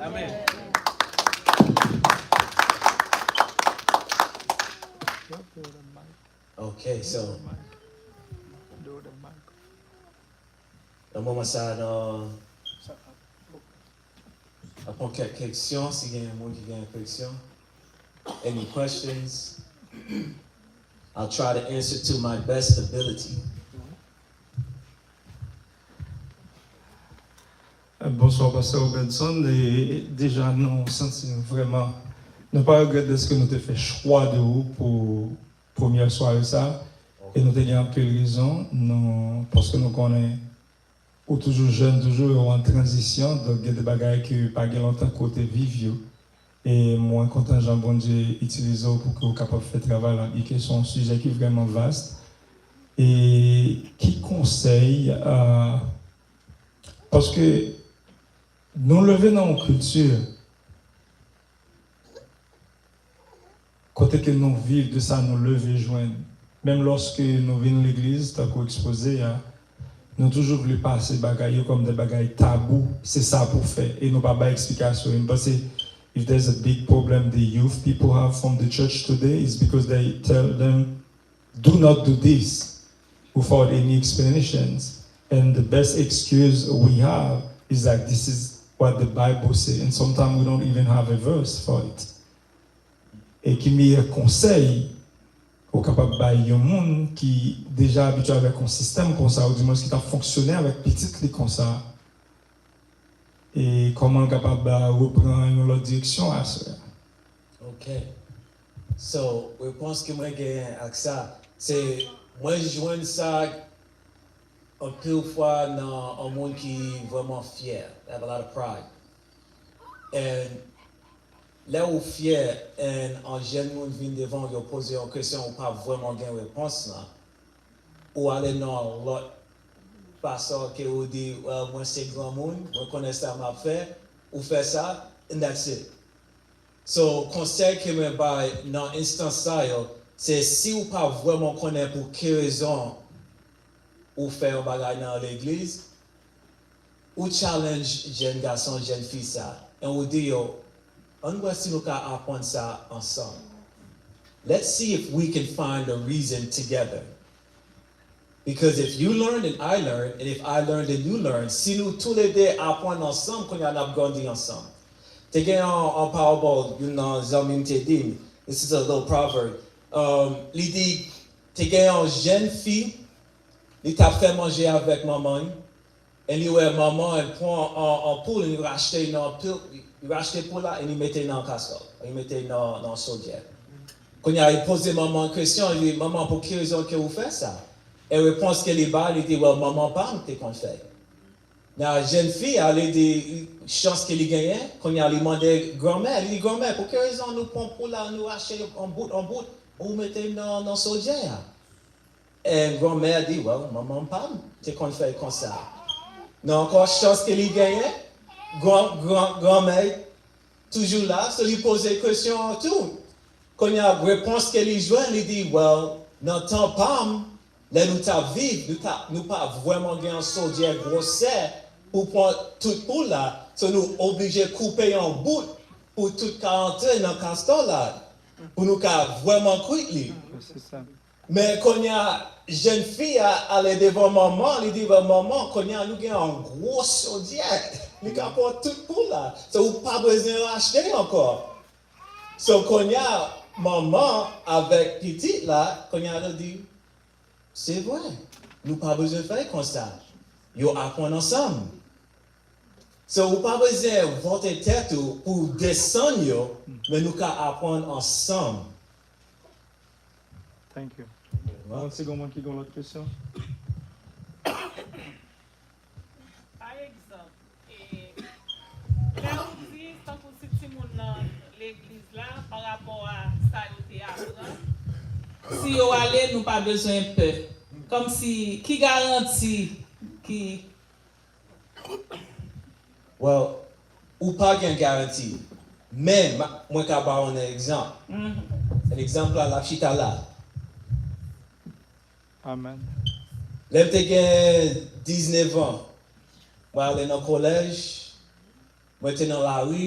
Amen. Okay, so dans moment ça dans après quelques questions, s'il y a un monde qui a une question, any questions, I'll try to answer to my best ability. Bonsoir, Pasteur Robinson. Et déjà, nous sentons vraiment, nous pas regretter de ce que nous avons fait choix de vous pour première soirée ça. Et nous avons un peu raison, parce que nous connaissons, ou toujours jeunes, toujours en transition, donc il y a des bagages qui pas longtemps côté vivre. Et moi, content Jean Bondier utilise pour que vous capable de faire travail là, et que c'est un sujet qui est vraiment vaste. Et qui conseille, parce que nous levons dans une culture, côté que nous vivons de ça, nous lever joindre. Même lorsque nous venons à l'église, tant qu'on exposé, nous toujours voulu passer des bagailles comme des bagailles tabous. C'est ça pour faire. Et nous pas d'explication. Parce que if there's a big problem the youth people have from the church today, is because they tell them, do not do this without any explanations. And the best excuse we have is that this is what the Bible says. And sometimes we don't even have a verse for it. Et qui me conseille au capable de un monde qui déjà habitué avec un système comme ça, ou du moins qui a fonctionné avec petite clé comme ça. Et comment capable de reprendre une autre direction à ça. OK. So, réponse que moi j'ai avec ça, c'est moi je joins ça un peu fois dans un monde qui est vraiment fier, they have a lot of pride. And là où fier, et un jeune monde vient devant, il pose une question, ou pas vraiment gain réponse là, ou aller dans l'autre pasteur qui vous dit, well, moi c'est grand monde, moi connais ça m'a fait, ou fait ça, and that's it. So, conseil que me bail dans l'instant ça, c'est si vous pas vraiment connaître pour quelle raison ou faire un bagage dans l'église, ou challenge jeune garçon, jeune fille ça, et vous dit, on va si nous apprendre ça ensemble. Let's see if we can find a reason together. Because if you learn and I learn, and if I learned and you learn, si nous tous les deux apprenons ensemble, qu'on y a grandi ensemble. Te gen en parable, you know, Zamin te dit, this is a little proverb. Li dit, te gen en jeune fille, li t'a fait manger avec maman, et li ouais maman, elle prend en poule, il rachetait pour là, et il mettait dans le casserole, il mettait dans le chaudière. Quand il a posé maman une question, il dit, maman, pour quelle raison que vous faites ça? Et réponse qu'elle est bas, il dit, well, maman, pas, t'es qu'on fait. La jeune fille, elle a des chances qu'elle gagne, quand elle a demandé grand-mère, elle dit, grand-mère, pour quelle raison nous prenons pour là, nous acheter en bout, ou mettez dans le chaudière? Et grand-mère dit, well, maman, pas, t'es qu'on fait comme ça. Non, encore chance qu'elle gagne, grand-mère, toujours là, se lui pose des questions tout. Quand il y a une réponse qu'elle joue, elle dit, well, dans le temps pas, là nous t'as vivre, nous pas vraiment gagné un soldier grossier pour prendre tout pour là, so nous obligés de couper en bout pour tout entrer dans le castor là, pour nous vraiment quitter. Mais quand il y a une jeune fille aller devant maman, elle dit, maman, quand il y a un gros soldier, il apporte tout pour là, so vous pas besoin d'acheter encore. So quand il y a maman avec petite là, quand il y a dit, c'est vrai, nous pas besoin de faire comme ça. Nous apprenons ensemble. So, nous pas besoin de voter tête pour descendre, mais nous apprendre ensemble. Thank you. One second, qui a l'autre question? Par exemple, là on dit, tant que si tu montes dans l'église là, par rapport à ça, au théâtre, si vous allez, nous pas besoin de peur. Comme si, qui garantit, qui... Well, ou pas de garantie. Mais, moi, je vais avoir un exemple. Un exemple à la chita là. Amen. Là, j'ai 19 ans. Je vais aller dans le collège. Je vais dans la rue.